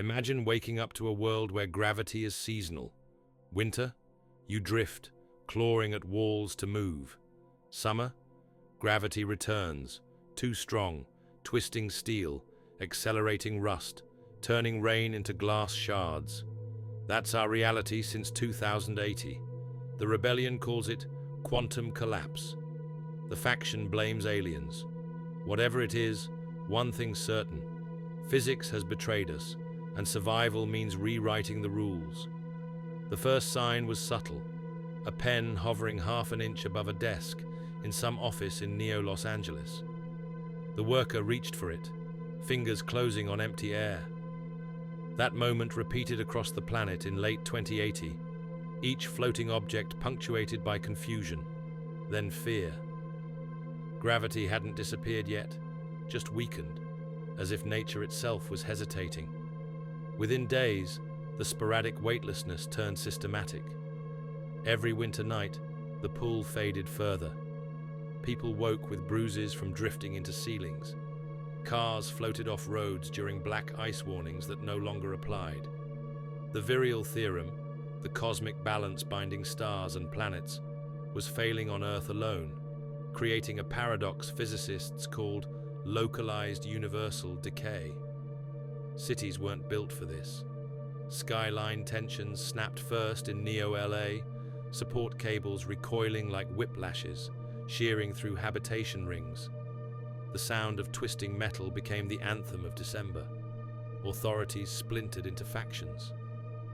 Imagine waking up to a world where gravity is seasonal. Winter, you drift, clawing at walls to move. Summer, gravity returns, too strong, twisting steel, accelerating rust, turning rain into glass shards. That's our reality since 2080. The rebellion calls it quantum collapse. The faction blames aliens. Whatever it is, one thing's certain. Physics has betrayed us, and survival means rewriting the rules. The first sign was subtle. A pen hovering half an inch above a desk in some office in Neo-Los Angeles. The worker reached for it, fingers closing on empty air. That moment repeated across the planet in late 2080, each floating object punctuated by confusion, then fear. Gravity hadn't disappeared yet, just weakened, as if nature itself was hesitating. Within days, the sporadic weightlessness turned systematic. Every winter night, the pull faded further. People woke with bruises from drifting into ceilings. Cars floated off roads during black ice warnings that no longer applied. The virial theorem, the cosmic balance binding stars and planets, was failing on Earth alone, creating a paradox physicists called localized universal decay. Cities weren't built for this. Skyline tensions snapped first in Neo-LA, support cables recoiling like whiplashes, shearing through habitation rings. The sound of twisting metal became the anthem of December. Authorities splintered into factions.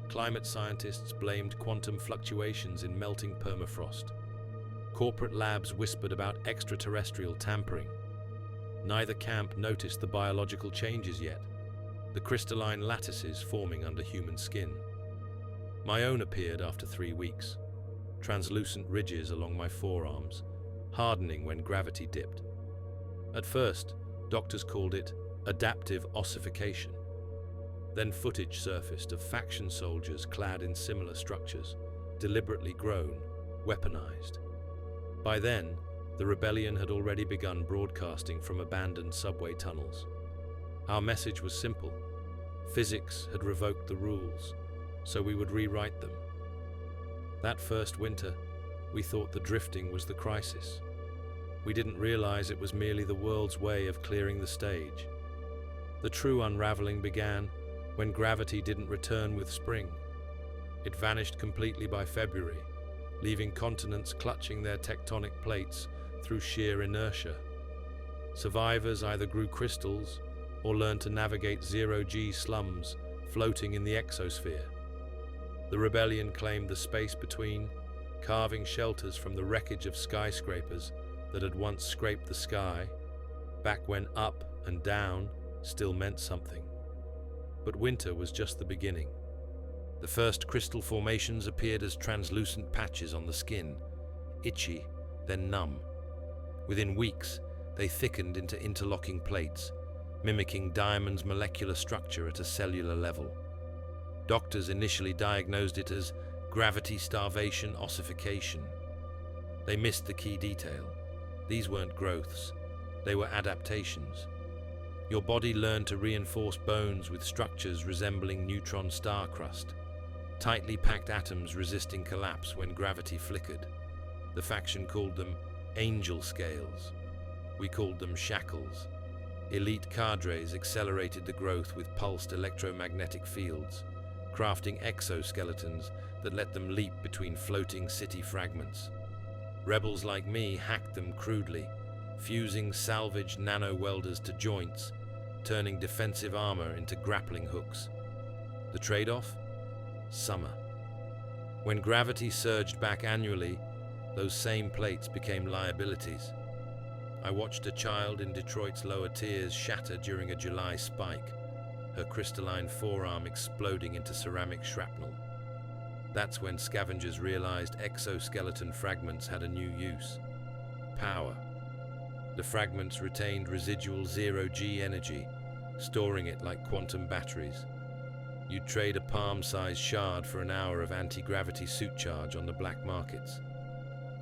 Climate scientists blamed quantum fluctuations in melting permafrost. Corporate labs whispered about extraterrestrial tampering. Neither camp noticed the biological changes yet, the crystalline lattices forming under human skin. My own appeared after 3 weeks, translucent ridges along my forearms, hardening when gravity dipped. At first, doctors called it adaptive ossification. Then footage surfaced of faction soldiers clad in similar structures, deliberately grown, weaponized. By then, the rebellion had already begun broadcasting from abandoned subway tunnels. Our message was simple. Physics had revoked the rules, so we would rewrite them. That first winter, we thought the drifting was the crisis. We didn't realize it was merely the world's way of clearing the stage. The true unraveling began when gravity didn't return with spring. It vanished completely by February, leaving continents clutching their tectonic plates through sheer inertia. Survivors either grew crystals or learned to navigate zero-G slums floating in the exosphere. The rebellion claimed the space between, carving shelters from the wreckage of skyscrapers that had once scraped the sky, back when up and down still meant something. But winter was just the beginning. The first crystal formations appeared as translucent patches on the skin, itchy, then numb. Within weeks, they thickened into interlocking plates, mimicking diamond's molecular structure at a cellular level. Doctors initially diagnosed it as gravity starvation ossification. They missed the key detail. These weren't growths, they were adaptations. Your body learned to reinforce bones with structures resembling neutron star crust, tightly packed atoms resisting collapse when gravity flickered. The faction called them angel scales. We called them shackles. Elite cadres accelerated the growth with pulsed electromagnetic fields, crafting exoskeletons that let them leap between floating city fragments. Rebels like me hacked them crudely, fusing salvaged nano-welders to joints, turning defensive armor into grappling hooks. The trade-off? Summer. When gravity surged back annually, those same plates became liabilities. I watched a child in Detroit's lower tiers shatter during a July spike, her crystalline forearm exploding into ceramic shrapnel. That's when scavengers realized exoskeleton fragments had a new use: power. The fragments retained residual zero-G energy, storing it like quantum batteries. You'd trade a palm-sized shard for an hour of anti-gravity suit charge on the black markets.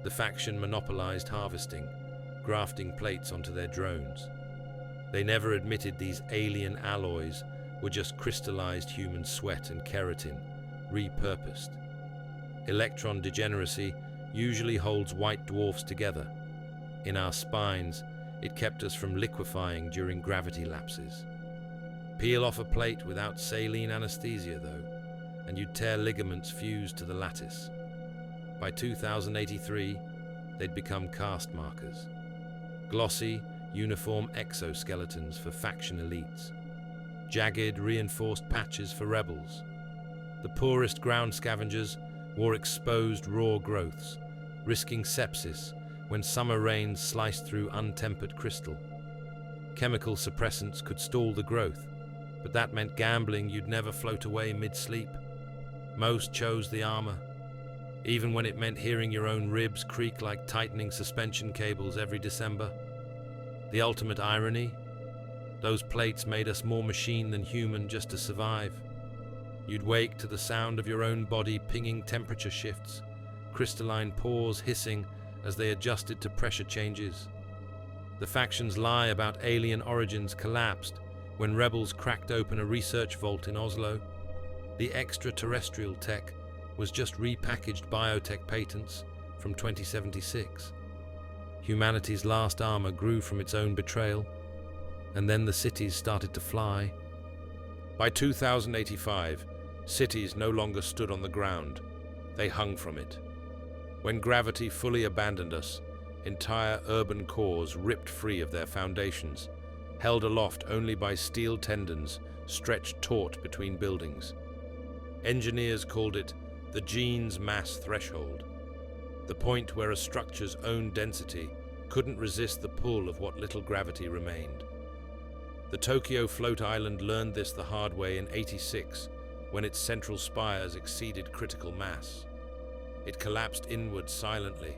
The faction monopolized harvesting, grafting plates onto their drones. They never admitted these alien alloys were just crystallized human sweat and keratin, repurposed. Electron degeneracy usually holds white dwarfs together. In our spines, it kept us from liquefying during gravity lapses. Peel off a plate without saline anesthesia, though, and you'd tear ligaments fused to the lattice. By 2083, they'd become caste markers. Glossy, uniform exoskeletons for faction elites. Jagged, reinforced patches for rebels. The poorest ground scavengers wore exposed raw growths, risking sepsis when summer rains sliced through untempered crystal. Chemical suppressants could stall the growth, but that meant gambling you'd never float away mid-sleep. Most chose the armor, even when it meant hearing your own ribs creak like tightening suspension cables every December. The ultimate irony? Those plates made us more machine than human just to survive. You'd wake to the sound of your own body pinging temperature shifts, crystalline pores hissing as they adjusted to pressure changes. The faction's lie about alien origins collapsed when rebels cracked open a research vault in Oslo. The extraterrestrial tech was just repackaged biotech patents from 2076. Humanity's last armor grew from its own betrayal, and then the cities started to fly. By 2085, cities no longer stood on the ground, they hung from it. When gravity fully abandoned us, entire urban cores ripped free of their foundations, held aloft only by steel tendons stretched taut between buildings. Engineers called it the gene's mass threshold, the point where a structure's own density couldn't resist the pull of what little gravity remained. The Tokyo float island learned this the hard way in '86, when its central spires exceeded critical mass. It collapsed inward silently,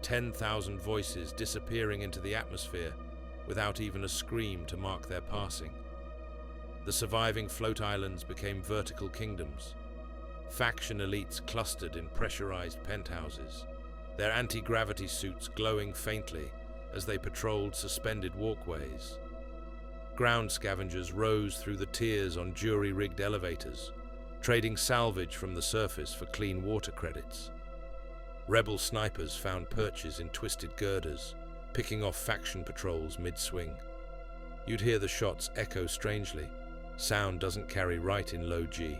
10,000 voices disappearing into the atmosphere without even a scream to mark their passing. The surviving float islands became vertical kingdoms. Faction elites clustered in pressurized penthouses, their anti-gravity suits glowing faintly as they patrolled suspended walkways. Ground scavengers rose through the tiers on jury-rigged elevators, trading salvage from the surface for clean water credits. Rebel snipers found perches in twisted girders, picking off faction patrols mid-swing. You'd hear the shots echo strangely. Sound doesn't carry right in low G.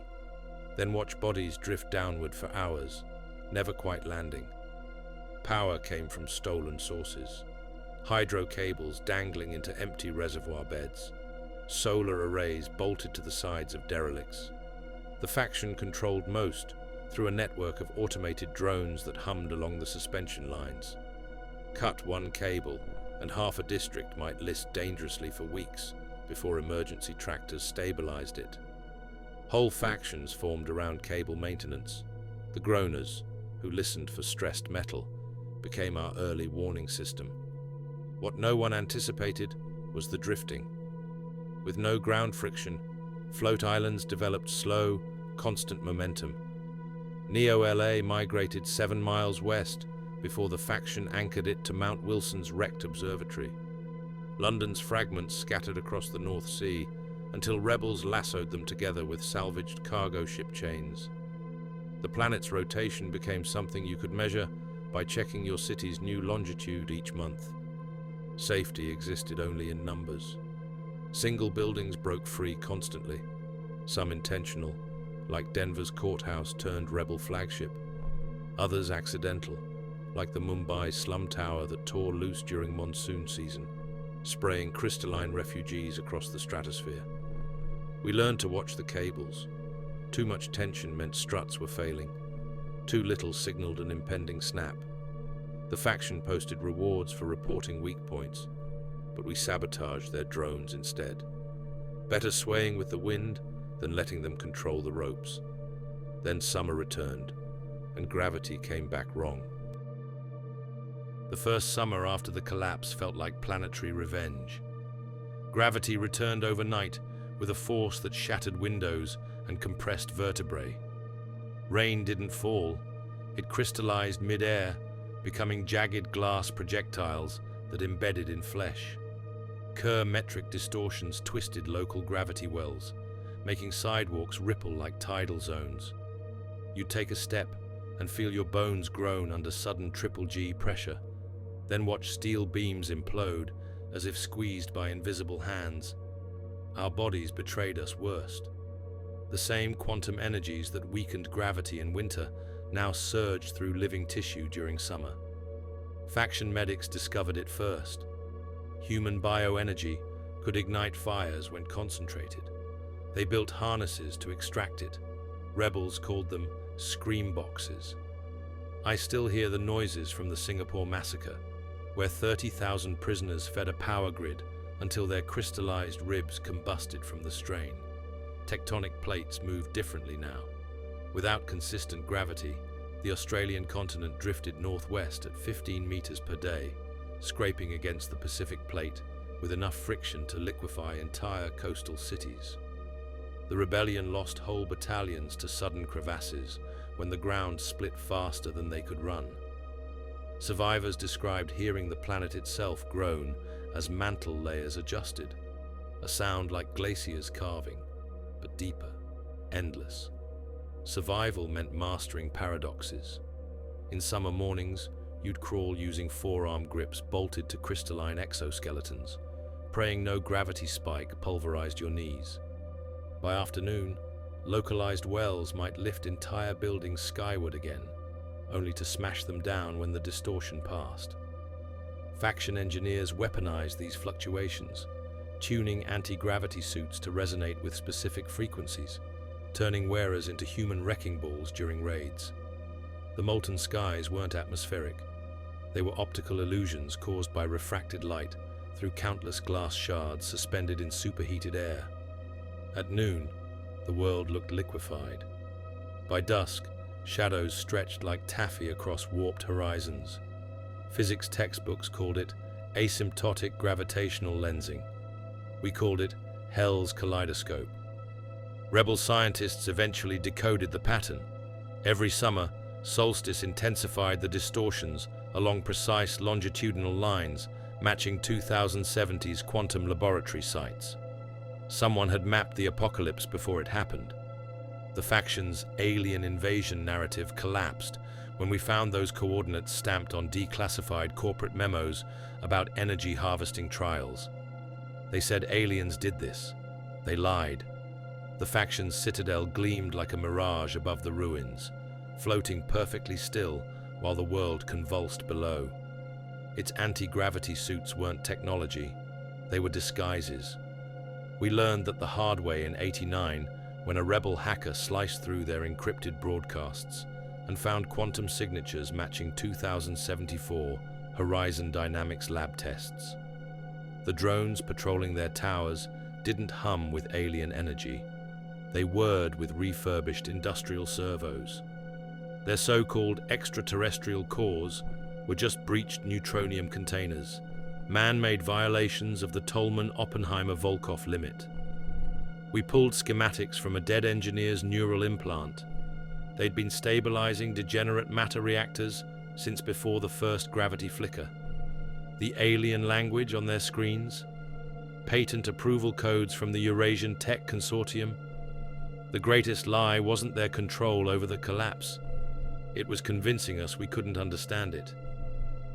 Then watch bodies drift downward for hours, never quite landing. Power came from stolen sources. Hydro cables dangling into empty reservoir beds. Solar arrays bolted to the sides of derelicts. The faction controlled most through a network of automated drones that hummed along the suspension lines. Cut one cable, and half a district might list dangerously for weeks before emergency tractors stabilized it. Whole factions formed around cable maintenance. The groaners, who listened for stressed metal, became our early warning system. What no one anticipated was the drifting. With no ground friction, float islands developed slow, constant momentum. Neo-LA migrated 7 miles west before the faction anchored it to Mount Wilson's wrecked observatory. London's fragments scattered across the North Sea until rebels lassoed them together with salvaged cargo ship chains. The planet's rotation became something you could measure by checking your city's new longitude each month. Safety existed only in numbers. Single buildings broke free constantly, some intentional, like Denver's courthouse turned rebel flagship. Others accidental, like the Mumbai slum tower that tore loose during monsoon season, spraying crystalline refugees across the stratosphere. We learned to watch the cables. Too much tension meant struts were failing. Too little signaled an impending snap. The faction posted rewards for reporting weak points, but we sabotaged their drones instead. Better swaying with the wind than letting them control the ropes. Then summer returned, and gravity came back wrong. The first summer after the collapse felt like planetary revenge. Gravity returned overnight with a force that shattered windows and compressed vertebrae. Rain didn't fall, it crystallized mid-air, becoming jagged glass projectiles that embedded in flesh. Kerr metric distortions twisted local gravity wells, making sidewalks ripple like tidal zones. You'd take a step and feel your bones groan under sudden triple G pressure, then watch steel beams implode as if squeezed by invisible hands. Our bodies betrayed us worst. The same quantum energies that weakened gravity in winter now surged through living tissue during summer. Faction medics discovered it first. Human bioenergy could ignite fires when concentrated. They built harnesses to extract it. Rebels called them scream boxes. I still hear the noises from the Singapore massacre, where 30,000 prisoners fed a power grid until their crystallized ribs combusted from the strain. Tectonic plates move differently now. Without consistent gravity, the Australian continent drifted northwest at 15 meters per day, scraping against the Pacific plate with enough friction to liquefy entire coastal cities. The rebellion lost whole battalions to sudden crevasses when the ground split faster than they could run. Survivors described hearing the planet itself groan as mantle layers adjusted, a sound like glaciers carving, but deeper, endless. Survival meant mastering paradoxes. In summer mornings, you'd crawl using forearm grips bolted to crystalline exoskeletons, praying no gravity spike pulverized your knees. By afternoon, localized wells might lift entire buildings skyward again, only to smash them down when the distortion passed. Faction engineers weaponized these fluctuations, tuning anti-gravity suits to resonate with specific frequencies, turning wearers into human wrecking balls during raids. The molten skies weren't atmospheric. They were optical illusions caused by refracted light through countless glass shards suspended in superheated air. At noon, the world looked liquefied. By dusk, shadows stretched like taffy across warped horizons. Physics textbooks called it asymptotic gravitational lensing. We called it Hell's kaleidoscope. Rebel scientists eventually decoded the pattern. Every summer, solstice intensified the distortions along precise longitudinal lines, matching 2070's quantum laboratory sites. Someone had mapped the apocalypse before it happened. The faction's alien invasion narrative collapsed when we found those coordinates stamped on declassified corporate memos about energy harvesting trials. They said aliens did this. They lied. The faction's citadel gleamed like a mirage above the ruins, floating perfectly still while the world convulsed below. Its anti-gravity suits weren't technology, they were disguises. We learned that the hard way in '89 when a rebel hacker sliced through their encrypted broadcasts and found quantum signatures matching 2074 Horizon Dynamics lab tests. The drones patrolling their towers didn't hum with alien energy. They whirred with refurbished industrial servos. Their so-called extraterrestrial cores were just breached neutronium containers, man-made violations of the Tolman-Oppenheimer-Volkoff limit. We pulled schematics from a dead engineer's neural implant. They'd been stabilizing degenerate matter reactors since before the first gravity flicker. The alien language on their screens, patent approval codes from the Eurasian Tech Consortium. The greatest lie wasn't their control over the collapse. It was convincing us we couldn't understand it.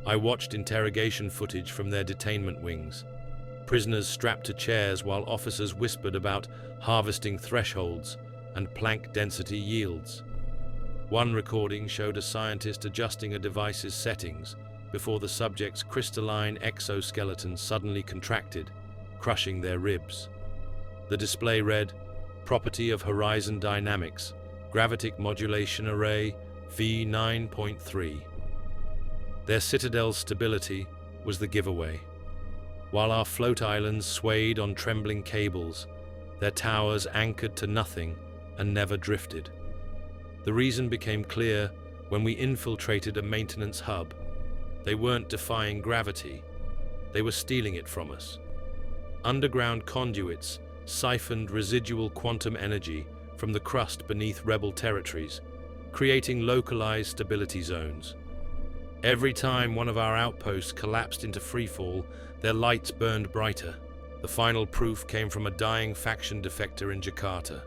I watched interrogation footage from their detainment wings, prisoners strapped to chairs while officers whispered about harvesting thresholds and plank density yields. One recording showed a scientist adjusting a device's settings before the subject's crystalline exoskeleton suddenly contracted, crushing their ribs. The display read, "Property of Horizon Dynamics, Gravitic Modulation Array V9.3. Their citadel's stability was the giveaway. While our float islands swayed on trembling cables, their towers anchored to nothing and never drifted. The reason became clear when we infiltrated a maintenance hub. They weren't defying gravity, they were stealing it from us. Underground conduits siphoned residual quantum energy from the crust beneath rebel territories, creating localized stability zones. Every time one of our outposts collapsed into freefall, their lights burned brighter. The final proof came from a dying faction defector in Jakarta.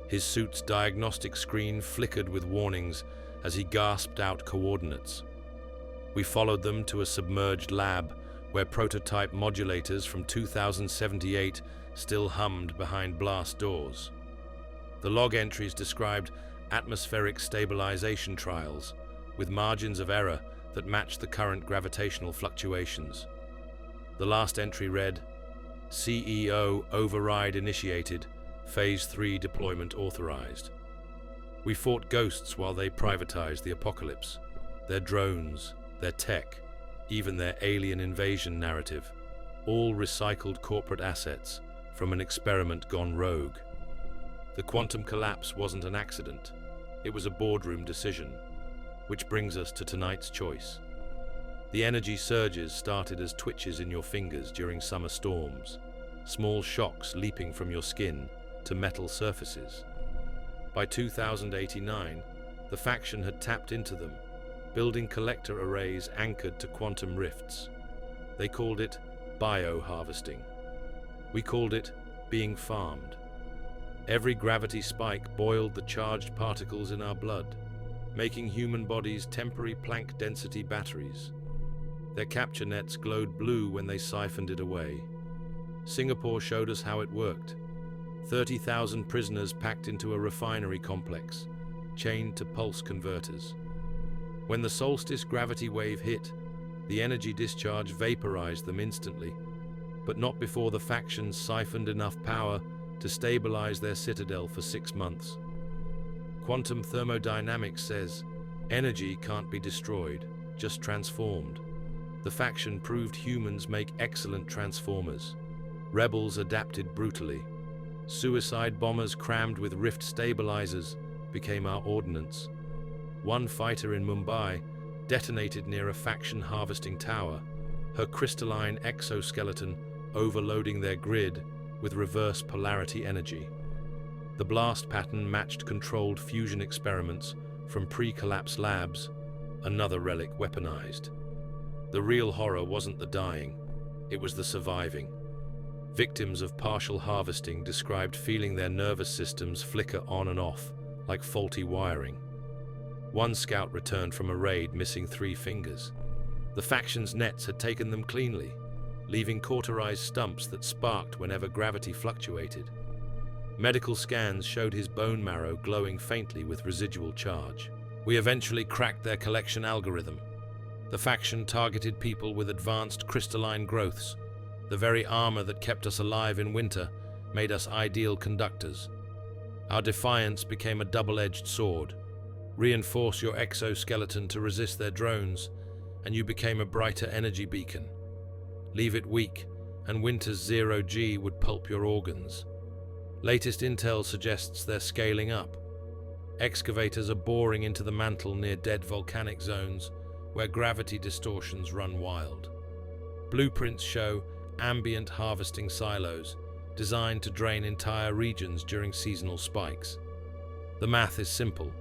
His suit's diagnostic screen flickered with warnings as he gasped out coordinates. We followed them to a submerged lab where prototype modulators from 2078 still hummed behind blast doors. The log entries described atmospheric stabilization trials with margins of error that matched the current gravitational fluctuations. The last entry read, CEO override initiated, Phase 3 deployment authorized. We fought ghosts while they privatized the apocalypse. Their drones, their tech, even their alien invasion narrative, all recycled corporate assets from an experiment gone rogue. The quantum collapse wasn't an accident. It was a boardroom decision, which brings us to tonight's choice. The energy surges started as twitches in your fingers during summer storms, small shocks leaping from your skin to metal surfaces. By 2089, the faction had tapped into them, building collector arrays anchored to quantum rifts. They called it bioharvesting. We called it being farmed. Every gravity spike boiled the charged particles in our blood, making human bodies temporary Planck density batteries. Their capture nets glowed blue when they siphoned it away. Singapore showed us how it worked. 30,000 prisoners packed into a refinery complex, chained to pulse converters. When the solstice gravity wave hit, the energy discharge vaporized them instantly, but not before the factions siphoned enough power to stabilize their citadel for 6 months. Quantum thermodynamics says, energy can't be destroyed, just transformed. The faction proved humans make excellent transformers. Rebels adapted brutally. Suicide bombers crammed with rift stabilizers became our ordnance. One fighter in Mumbai detonated near a faction harvesting tower, her crystalline exoskeleton overloading their grid with reverse polarity energy. The blast pattern matched controlled fusion experiments from pre-collapse labs, another relic weaponized. The real horror wasn't the dying, it was the surviving. Victims of partial harvesting described feeling their nervous systems flicker on and off like faulty wiring. One scout returned from a raid missing 3 fingers. The faction's nets had taken them cleanly, leaving cauterized stumps that sparked whenever gravity fluctuated. Medical scans showed his bone marrow glowing faintly with residual charge. We eventually cracked their collection algorithm. The faction targeted people with advanced crystalline growths. The very armor that kept us alive in winter made us ideal conductors. Our defiance became a double-edged sword. Reinforce your exoskeleton to resist their drones, and you became a brighter energy beacon. Leave it weak, and winter's 0G would pulp your organs. Latest intel suggests they're scaling up. Excavators are boring into the mantle near dead volcanic zones where gravity distortions run wild. Blueprints show ambient harvesting silos designed to drain entire regions during seasonal spikes. The math is simple.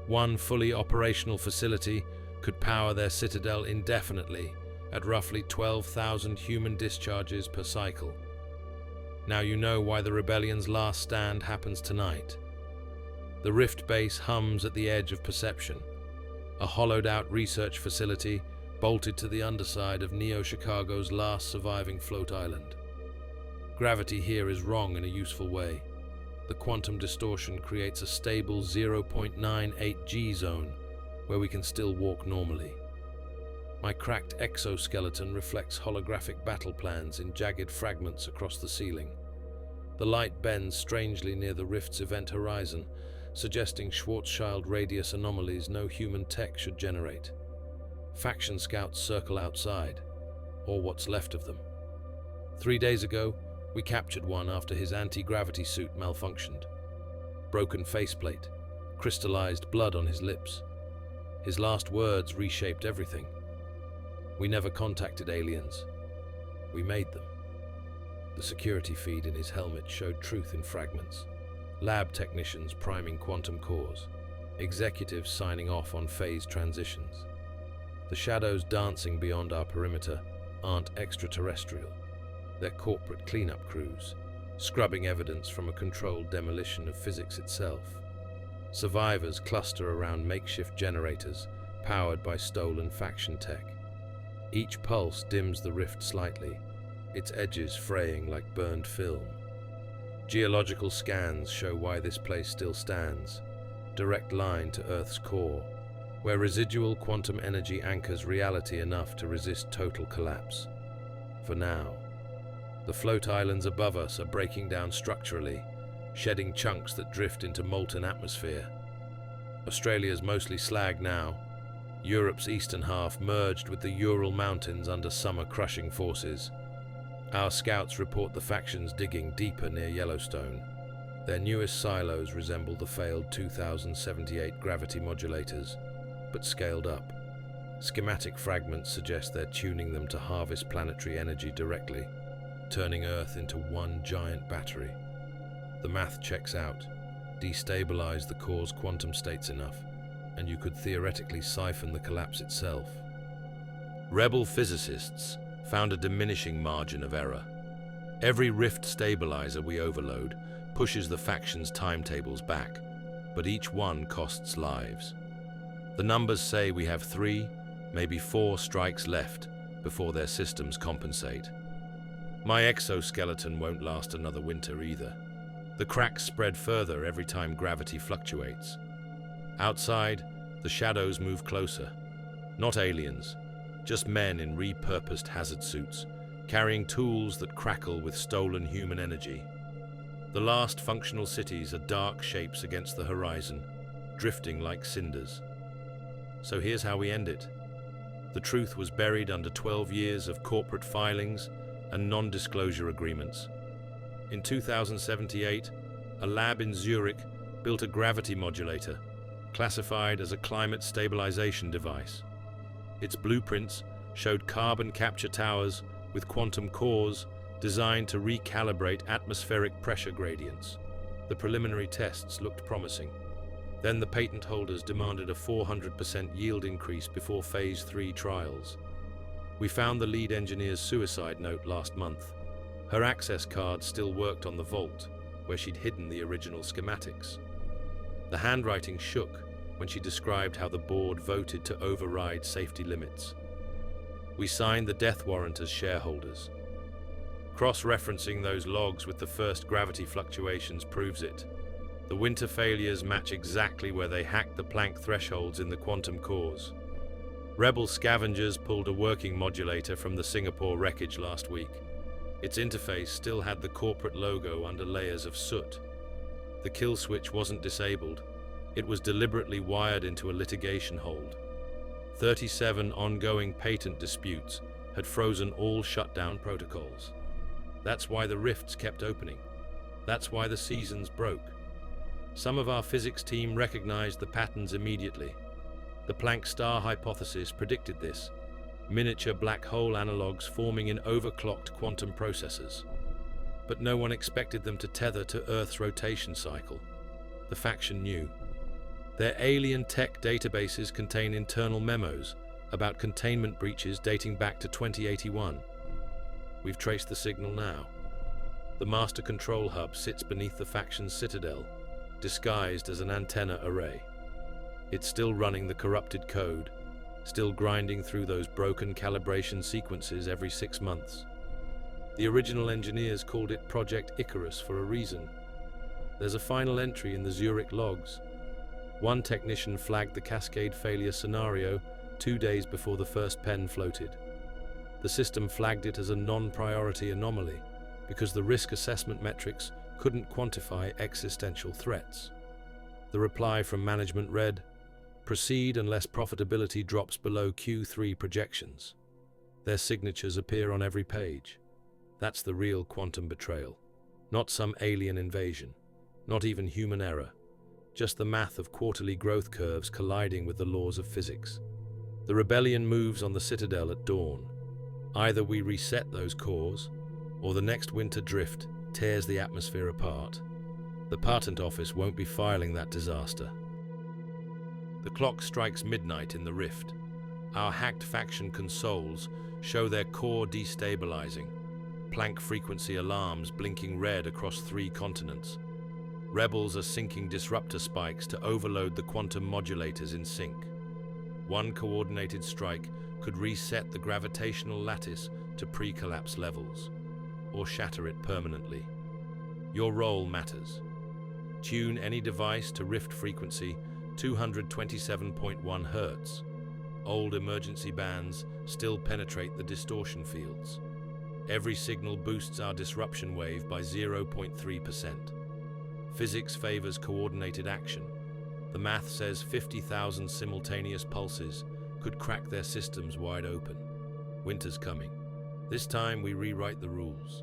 One fully operational facility could power their citadel indefinitely at roughly 12,000 human discharges per cycle. Now you know why the rebellion's last stand happens tonight. The Rift base hums at the edge of perception, a hollowed-out research facility bolted to the underside of Neo-Chicago's last surviving float island. Gravity here is wrong in a useful way. The quantum distortion creates a stable 0.98 G zone where we can still walk normally. My cracked exoskeleton reflects holographic battle plans in jagged fragments across the ceiling. The light bends strangely near the rift's event horizon, suggesting Schwarzschild radius anomalies no human tech should generate. Faction scouts circle outside, or what's left of them. 3 days ago, we captured one after his anti-gravity suit malfunctioned. Broken faceplate, crystallized blood on his lips. His last words reshaped everything. We never contacted aliens. We made them. The security feed in his helmet showed truth in fragments. Lab technicians priming quantum cores. Executives signing off on phase transitions. The shadows dancing beyond our perimeter aren't extraterrestrial. their corporate cleanup crews, scrubbing evidence from a controlled demolition of physics itself. Survivors cluster around makeshift generators powered by stolen faction tech. Each pulse dims the rift slightly, its edges fraying like burned film. Geological scans show why this place still stands, direct line to Earth's core, where residual quantum energy anchors reality enough to resist total collapse. For now, the float islands above us are breaking down structurally, shedding chunks that drift into molten atmosphere. Australia's mostly slag now, Europe's eastern half merged with the Ural Mountains under summer-crushing forces. Our scouts report the factions digging deeper near Yellowstone. Their newest silos resemble the failed 2078 gravity modulators, but scaled up. Schematic fragments suggest they're tuning them to harvest planetary energy directly, turning Earth into one giant battery. The math checks out. Destabilize the core's quantum states enough, and you could theoretically siphon the collapse itself. Rebel physicists found a diminishing margin of error. Every rift stabilizer we overload pushes the faction's timetables back, but each one costs lives. The numbers say we have 3, maybe 4 strikes left before their systems compensate. My exoskeleton won't last another winter either. The cracks spread further every time gravity fluctuates. Outside, the shadows move closer. Not aliens, just men in repurposed hazard suits, carrying tools that crackle with stolen human energy. The last functional cities are dark shapes against the horizon, drifting like cinders. So here's how we end it. The truth was buried under 12 years of corporate filings and non-disclosure agreements. In 2078, a lab in Zurich built a gravity modulator, classified as a climate stabilization device. Its blueprints showed carbon capture towers with quantum cores designed to recalibrate atmospheric pressure gradients. The preliminary tests looked promising. Then the patent holders demanded a 400% yield increase before Phase 3 trials. We found the lead engineer's suicide note last month. Her access card still worked on the vault, where she'd hidden the original schematics. The handwriting shook when she described how the board voted to override safety limits. We signed the death warrant as shareholders. Cross-referencing those logs with the first gravity fluctuations proves it. The winter failures match exactly where they hacked the Planck thresholds in the quantum cores. Rebel scavengers pulled a working modulator from the Singapore wreckage last week. Its interface still had the corporate logo under layers of soot. The kill switch wasn't disabled. It was deliberately wired into a litigation hold. 37 ongoing patent disputes had frozen all shutdown protocols. That's why the rifts kept opening. That's why the seasons broke. Some of our physics team recognized the patterns immediately. The Planck star hypothesis predicted this. Miniature black hole analogs forming in overclocked quantum processors. But no one expected them to tether to Earth's rotation cycle. The faction knew. Their alien tech databases contain internal memos about containment breaches dating back to 2081. We've traced the signal now. The master control hub sits beneath the faction's citadel, disguised as an antenna array. It's still running the corrupted code, still grinding through those broken calibration sequences every 6 months. The original engineers called it Project Icarus for a reason. There's a final entry in the Zurich logs. One technician flagged the cascade failure scenario 2 days before the first pen floated. The system flagged it as a non-priority anomaly because the risk assessment metrics couldn't quantify existential threats. The reply from management read, "Proceed unless profitability drops below Q3 projections." Their signatures appear on every page. That's the real quantum betrayal. Not some alien invasion, not even human error, just the math of quarterly growth curves colliding with the laws of physics. The rebellion moves on the citadel at dawn. Either we reset those cores, or the next winter drift tears the atmosphere apart. The patent office won't be filing that disaster. The clock strikes midnight in the rift. Our hacked faction consoles show their core destabilizing. Planck frequency alarms blinking red across 3 continents. Rebels are syncing disruptor spikes to overload the quantum modulators in sync. One coordinated strike could reset the gravitational lattice to pre-collapse levels, or shatter it permanently. Your role matters. Tune any device to rift frequency 227.1 Hz. Old emergency bands still penetrate the distortion fields. Every signal boosts our disruption wave by 0.3%. Physics favors coordinated action. The math says 50,000 simultaneous pulses could crack their systems wide open. Winter's coming. This time we rewrite the rules.